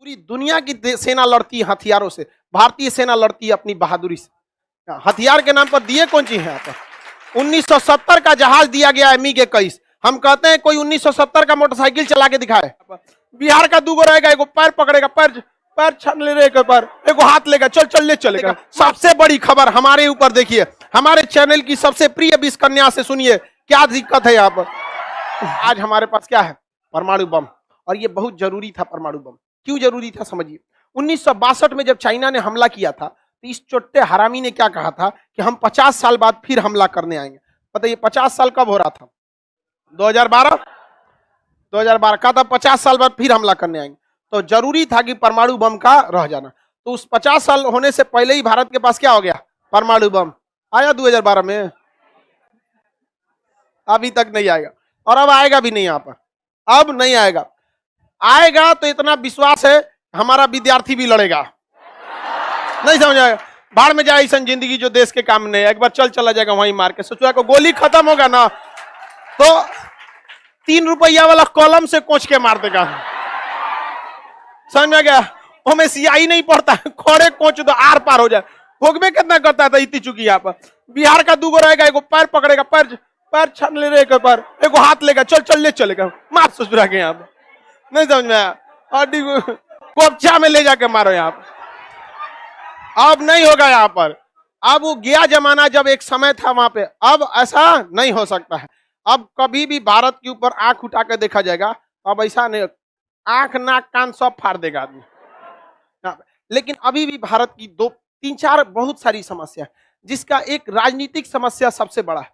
पूरी दुनिया की सेना लड़ती है हथियारों से, भारतीय सेना लड़ती है अपनी बहादुरी से। हथियार के नाम पर दिए कौन चीज है यहाँ पर? 1970 का जहाज दिया गया है MiG 21। हम कहते हैं कोई 1970 का मोटरसाइकिल चला के दिखाए। बिहार का दूगो रहेगा, एगो पैर पकड़ेगा, पैर छान ले रहेगा, पैर एगो हाथ लेगा, चल ले चलेगा। सबसे बड़ी खबर हमारे ऊपर देखिए, हमारे चैनल की सबसे प्रिय 20 कन्या से सुनिए क्या दिक्कत है यहाँ पर। आज हमारे पास क्या है? परमाणु बम। और ये बहुत जरूरी था परमाणु बम। क्यों जरूरी था समझिए। 1962 में जब चाइना ने हमला किया था तो इस चोट्टे हरामी ने क्या कहा था कि हम 50 साल बाद फिर हमला करने आएंगे। बताइए 50 साल कब हो रहा था? 2012 का था, 50 साल बाद फिर हमला करने आएंगे। तो जरूरी था कि परमाणु बम का रह जाना। तो उस 50 साल होने से पहले ही भारत के पास क्या हो गया? परमाणु बम आया 2012 में। अभी तक नहीं आएगा और अब आएगा भी नहीं। यहाँ पर अब नहीं आएगा। आएगा तो इतना विश्वास है हमारा विद्यार्थी भी लड़ेगा। नहीं समझ आएगा। बाहर में जाए ऐसा जिंदगी जो देश के काम नहीं है। एक बार चला जाएगा वहीं मार के। सोचा को गोली खत्म होगा ना तो 3 रुपया वाला कलम से कोच के मार देगा। समझ में गया? हमें सियाही नहीं पड़ता, खोड़े कोच दो आर पार हो जाए। भोगमे कितना करता था इतनी चुकी। यहाँ पर बिहार का दूगो रहेगा, एगो पैर पकड़ेगा, पैर छान ले रहेगा, पैर एगो हाथ लेगा, चल ले चलेगा। मार ससुरा के यहाँ पर। नहीं समझ में आया? कोपचा में ले जाके मारो यहाँ पर। अब नहीं होगा यहाँ पर। अब वो गया जमाना जब एक समय था वहां पे। अब ऐसा नहीं हो सकता है। अब कभी भी भारत के ऊपर आंख उठा कर देखा जाएगा। अब ऐसा नहीं, आंख नाक कान सब फाड़ देगा आदमी। लेकिन अभी भी भारत की 2-3-4 बहुत सारी समस्या है, जिसका एक राजनीतिक समस्या सबसे बड़ा है।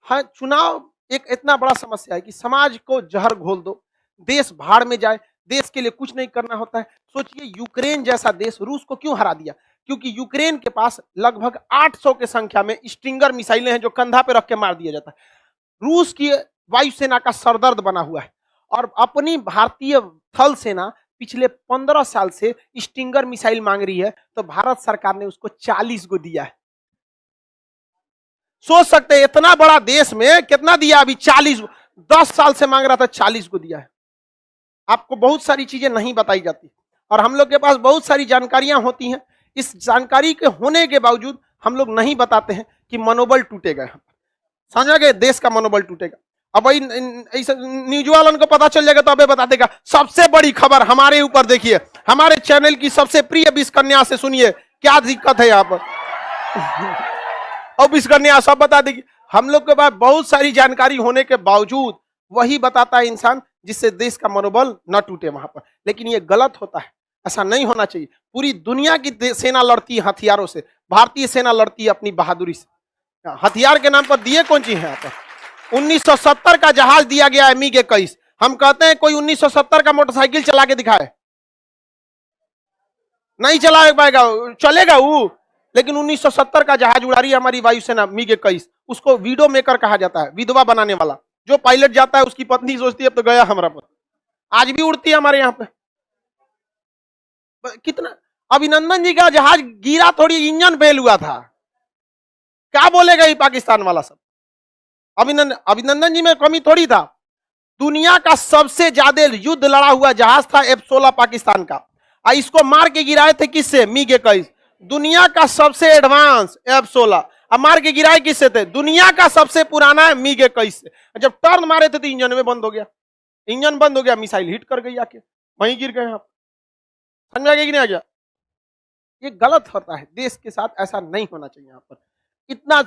हाँ, चुनाव एक इतना बड़ा समस्या है कि समाज को जहर घोल दो, देश भाड़ में जाए, देश के लिए कुछ नहीं करना होता है। सोचिए यूक्रेन जैसा देश रूस को क्यों हरा दिया? क्योंकि यूक्रेन के पास लगभग 800 की संख्या में स्टिंगर मिसाइलें हैं जो कंधा पे रख के मार दिया जाता है। रूस की वायुसेना का सरदर्द बना हुआ है और अपनी भारतीय थल सेना पिछले 15 साल से स्टिंगर मिसाइल मांग रही है, तो भारत सरकार ने उसको 40 को दिया है। सोच सकते हैं इतना बड़ा देश में कितना दिया? अभी 40। 10 साल से मांग रहा था, 40 को दिया है। आपको बहुत सारी चीजें नहीं बताई जाती और हम लोग के पास बहुत सारी जानकारियां होती हैं। इस जानकारी के होने के बावजूद हम लोग नहीं बताते हैं कि मनोबल टूटेगा। समझा गए? देश का मनोबल टूटेगा। अब भाई न्यूज वालों को पता चल जाएगा तो अबे बता देगा। सबसे बड़ी खबर हमारे ऊपर देखिए, हमारे चैनल की सबसे प्रिय 20 कन्या से सुनिए क्या दिक्कत है यहाँ पर। और 20 कन्या सब बता देगी। हम लोग के पास बहुत सारी जानकारी होने के बावजूद वही बताता है इंसान जिससे देश का मनोबल न टूटे वहां पर। लेकिन ये गलत होता है, ऐसा नहीं होना चाहिए। पूरी दुनिया की सेना लड़ती है हथियारों से, भारतीय सेना लड़ती है अपनी बहादुरी से। हथियार के नाम पर दिए कौन चीज है यहाँ पर? 1970 का जहाज दिया गया है MiG 21। हम कहते हैं कोई 1970 का मोटरसाइकिल चला के दिखाए। नहीं चला पाएगा, चलेगा वो। लेकिन 1970 का जहाज उड़ा रही है हमारी वायुसेना MiG 21। उसको विडो मेकर कहा जाता है, विधवा बनाने वाला। जो पायलट जाता है उसकी पत्नी सोचती है अब तो गया हमारा पर। आज भी उड़ती है हमारे यहाँ पे। कितना अभिनंदन जी का जहाज गिरा, थोड़ी इंजन फेल हुआ था। क्या बोलेगा ये पाकिस्तान वाला सब? अभिनंदन जी में कमी थोड़ी था। दुनिया का सबसे ज्यादा युद्ध लड़ा हुआ जहाज था F-16 पाकिस्तान का। इसको मार के गिराए थे किससे? MiG 21। दुनिया का सबसे एडवांस F-16 अब मार के गिराए किससे थे? दुनिया का सबसे पुराना है MiG 21 से। जब टर्न मारे थे तो इंजन में बंद हो गया। इंजन बंद हो गया, मिसाइल हिट कर गई आके, वहीं गिर गए। आप समझ आ गया कि नहीं आ गया? ये गलत होता है, देश के साथ ऐसा नहीं होना चाहिए। यहाँ पर इतना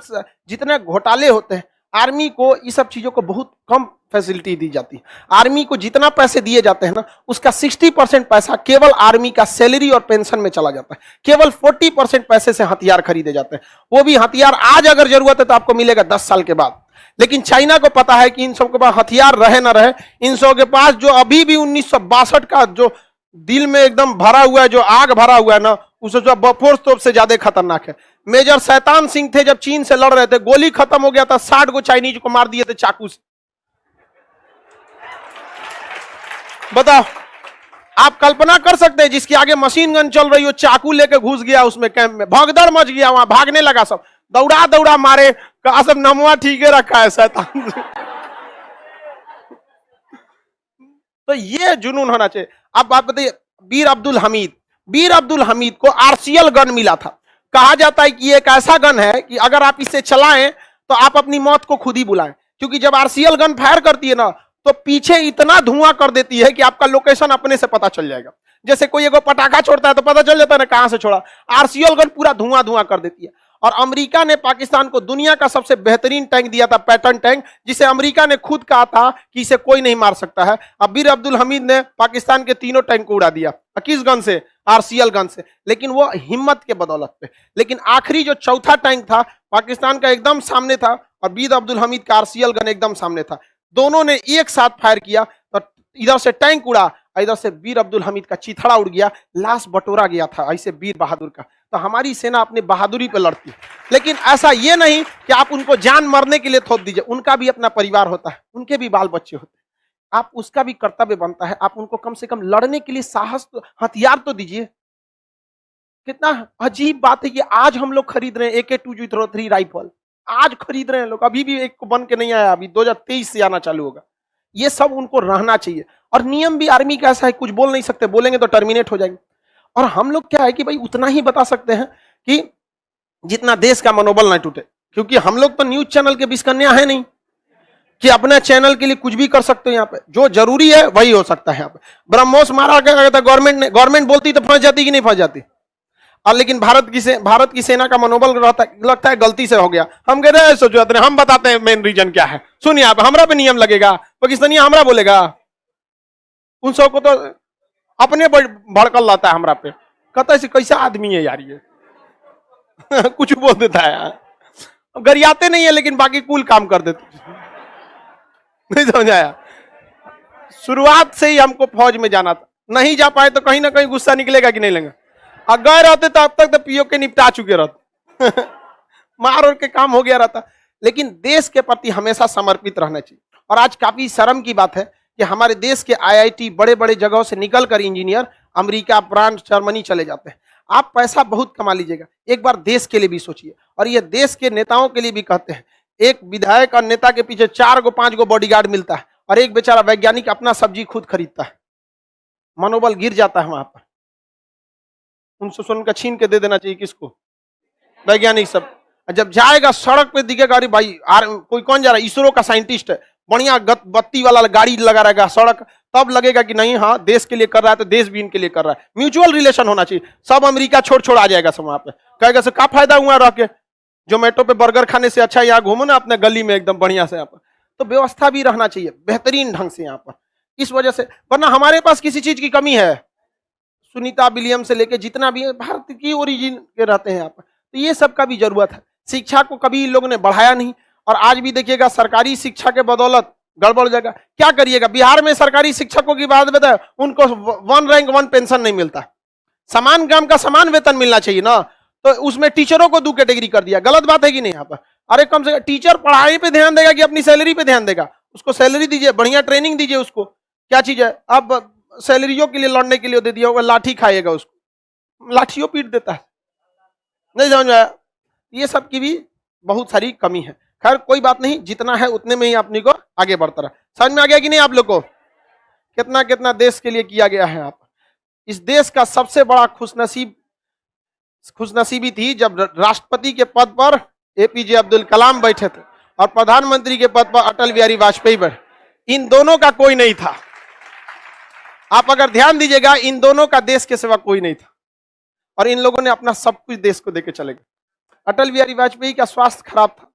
जितने घोटाले होते हैं, आर्मी को ये सब चीजों को बहुत कम फैसिलिटी दी जाती है। आर्मी को जितना पैसे दिए जाते हैं ना, उसका 60% पैसा केवल आर्मी का सैलरी और पेंशन में चला जाता है। केवल 40% पैसे से हथियार खरीदे जाते हैं। वो भी हथियार आज अगर जरूरत है तो आपको मिलेगा 10 साल के बाद। लेकिन चाइना को पता है कि इन सब के पास हथियार रहे ना रहे, इन सब के पास जो अभी भी 1962 का जो दिल में एकदम भरा हुआ है, जो आग भरा हुआ है ना, उसे जो बफोर्स तोप से ज्यादा खतरनाक है। मेजर शैतान सिंह थे जब चीन से लड़ रहे थे, गोली खत्म हो गया था, 60 को चाइनीज को मार दिए थे चाकू से। बताओ, आप कल्पना कर सकते हैं जिसके आगे मशीन गन चल रही हो, चाकू लेके घुस गया उसमें कैंप में, भगदड़ मच गया, वहां भागने लगा सब, दौड़ा दौड़ा मारे, कहा सब नमवा ठीक है रखा है शैतान। तो ये जुनून होना चाहिए। अब बात बताइए, वीर अब्दुल हमीद को आरसीएल गन मिला था। कहा जाता है कि ये एक ऐसा गन है कि अगर आप इसे चलाएं तो आप अपनी मौत को खुद ही बुलाएं, क्योंकि जब आरसीएल गन फायर करती है ना तो पीछे इतना धुआं कर देती है कि आपका लोकेशन अपने से पता चल जाएगा। जैसे कोई एगो पटाखा छोड़ता है तो पता चल जाता है ना कहां से छोड़ा, आरसीएल गन पूरा धुआं धुआं कर देती है। और अमेरिका ने पाकिस्तान को दुनिया का सबसे बेहतरीन टैंक दिया था, पैटर्न टैंक, जिसे अमेरिका ने खुद कहा था कि इसे कोई नहीं मार सकता है। अब वीर अब्दुल हमीद ने पाकिस्तान के तीनों टैंक को उड़ा दिया। किस गन से? आरसीएल गन से, लेकिन वो हिम्मत के बदौलत पे। लेकिन आखिरी जो चौथा टैंक था पाकिस्तान का एकदम सामने था और वीर अब्दुल हमीद का आरसीएल गन एकदम सामने था। दोनों ने एक साथ फायर किया तो इधर से टैंक उड़ा, इधर से वीर अब्दुल हमीद का चिथड़ा उड़ गया, लाश बटोरा गया था ऐसे वीर बहादुर का। तो हमारी सेना अपनी बहादुरी पे लड़ती है, लेकिन ऐसा ये नहीं कि आप उनको जान मरने के लिए थोप दीजिए। उनका भी अपना परिवार होता है, उनके भी बाल बच्चे होते हैं, आप उसका भी कर्तव्य बनता है, आप उनको कम से कम लड़ने के लिए साहस तो, हथियार तो दीजिए। कितना अजीब बात है कि आज हम लोग खरीद रहे हैं AK-203 राइफल, आज खरीद रहे हैं लोग, अभी भी एक को बन के नहीं आया, अभी 2023 से आना चालू होगा। ये सब उनको रहना चाहिए। और नियम भी आर्मी का ऐसा है, कुछ बोल नहीं सकते, बोलेंगे तो टर्मिनेट हो जाएंगे। और हम लोग क्या है कि भाई उतना ही बता सकते हैं कि जितना देश का मनोबल ना टूटे, क्योंकि हम लोग तो न्यूज चैनल के बीच कन्या है नहीं कि अपने चैनल के लिए कुछ भी कर सकते हो। यहाँ पे जो जरूरी है वही हो सकता है। यहाँ पे ब्रह्मोस मारा गया था, गवर्नमेंट बोलती तो फंस जाती कि नहीं फंस जाती। और लेकिन भारत की सेना का मनोबल लगता है गलती से हो गया। हम कह रहे हैं सोचो, हम बताते हैं मेन रीजन क्या है। सुनिए आप, हमरा पे नियम लगेगा, पाकिस्तानी हमरा बोलेगा, उन सब को तो अपने भड़कल लाता है हमरा पे, कहता है कैसा आदमी है यार ये कुछ बोल देता है यार, गरियाते नहीं है लेकिन बाकी कूल काम कर देते। नहीं समझ आया? शुरुआत से ही हमको फौज में जाना था, नहीं जा पाए तो कहीं ना कहीं गुस्सा निकलेगा कि नहीं लेंगे। अगर रहते तो अब तक तो पीओ के निपटा चुके रहते मार और के काम हो गया रहता। लेकिन देश के प्रति हमेशा समर्पित रहना चाहिए। और आज काफी शर्म की बात है कि हमारे देश के आईआईटी बड़े बड़े जगहों से निकलकर इंजीनियर अमेरिका, फ्रांस, जर्मनी चले जाते हैं। आप पैसा बहुत कमा लीजिएगा, एक बार देश के लिए भी सोचिए। और ये देश के नेताओं के लिए भी कहते हैं, एक विधायक और नेता के पीछे 4 गो 5 गो बॉडीगार्ड मिलता है और एक बेचारा वैज्ञानिक अपना सब्जी खुद खरीदता है। मनोबल गिर जाता है वहां पर। उनसे सुन का छीन के दे देना चाहिए किसको? वैज्ञानिक सब। जब जाएगा सड़क पे दिखेगा, अरे भाई कोई कौन जा रहा है, इसरो का साइंटिस्ट है, बढ़िया बत्ती वाला गाड़ी लगा रहेगा सड़क, तब लगेगा कि नहीं हाँ देश के लिए कर रहा है तो देश भी इनके लिए कर रहा है। म्यूचुअल रिलेशन होना चाहिए। सब अमेरिका छोड़ आ जाएगा सब वहां पे, कहेगा से क्या फायदा हुआ रह के, जोमेटो पे बर्गर खाने से अच्छा यहाँ घूमो ना अपने गली में एकदम बढ़िया से। यहाँ पर तो व्यवस्था भी रहना चाहिए बेहतरीन ढंग से यहाँ पर। इस वजह से, वरना हमारे पास किसी चीज की कमी है, सुनीता विलियम से लेके जितना भी भारत की ओरिजिन के रहते हैं यहाँ पर, तो ये सब का भी जरूरत है। शिक्षा को कभी इन लोगों ने बढ़ाया नहीं, और आज भी देखिएगा सरकारी शिक्षा के बदौलत गड़बड़ हो जाएगा। क्या करिएगा, बिहार में सरकारी शिक्षकों की बात बताए, उनको 1 रैंक 1 पेंशन नहीं मिलता। समान काम का समान वेतन मिलना चाहिए ना, तो उसमें टीचरों को 2 कैटेगरी कर दिया। गलत बात है कि नहीं यहाँ पर? अरे कम से कम टीचर पढ़ाई पे ध्यान देगा कि अपनी सैलरी पे ध्यान देगा? उसको सैलरी दीजिए, बढ़िया ट्रेनिंग दीजिए उसको। क्या चीज है, अब सैलरियों के लिए लड़ने के लिए दे दिया होगा, लाठी खाएगा, उसको लाठियों पीट देता है। नहीं समझ आया? ये सब की भी बहुत सारी कमी है। खैर कोई बात नहीं, जितना है उतने में ही अपनी को आगे बढ़ता रहा। समझ में आ गया कि नहीं आप लोग को? कितना कितना देश के लिए किया गया है। आप इस देश का सबसे बड़ा खुशनसीबी थी जब राष्ट्रपति के पद पर APJ अब्दुल कलाम बैठे थे और प्रधानमंत्री के पद पर अटल बिहारी वाजपेयी बैठे। इन दोनों का कोई नहीं था। आप अगर ध्यान दीजिएगा, इन दोनों का देश के सिवा कोई नहीं था, और इन लोगों ने अपना सब कुछ देश को देके चले गए। अटल बिहारी वाजपेयी का स्वास्थ्य खराब था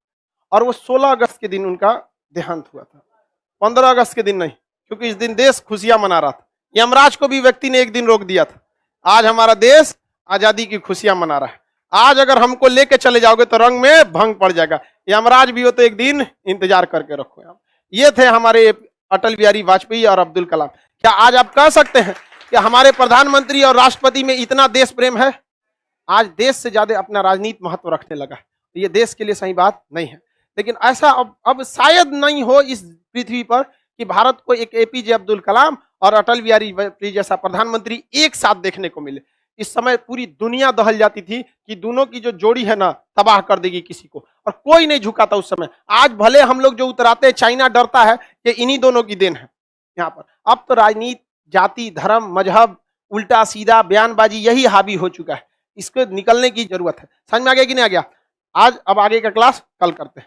और वो 16 अगस्त के दिन उनका देहांत हुआ था, 15 अगस्त के दिन नहीं, क्योंकि इस दिन देश खुशियां मना रहा था। यमराज को भी व्यक्ति ने एक दिन रोक दिया था। आज हमारा देश आजादी की खुशियां मना रहा है। आज अगर हमको लेके चले जाओगे तो रंग में भंग पड़ जाएगा। यमराज भी हो तो एक दिन इंतजार करके रखो। ये थे हमारे अटल बिहारी वाजपेयी और अब्दुल कलाम। क्या आज आप कह सकते हैं कि हमारे प्रधानमंत्री और राष्ट्रपति में इतना देश प्रेम है? आज देश से ज्यादा अपना राजनीति महत्व रखने लगा है। ये देश के लिए सही बात नहीं है। लेकिन ऐसा अब शायद नहीं हो इस पृथ्वी पर कि भारत को एक APJ अब्दुल कलाम और अटल बिहारी वाजपेयी जैसा प्रधानमंत्री एक साथ देखने को मिले। इस समय पूरी दुनिया दहल जाती थी कि दोनों की जो जोड़ी है ना तबाह कर देगी किसी को, और कोई नहीं झुका था उस समय। आज भले हम लोग जो उतराते हैं, चाइना डरता है कि इन्हीं दोनों की देन है यहाँ पर। अब तो राजनीति, जाति, धर्म, मजहब उल्टा सीधा बयानबाजी यही हावी हो चुका है। इसको निकलने की जरूरत है। समझ में आ गया कि नहीं आ गया? आज अब आगे का क्लास कल करते हैं।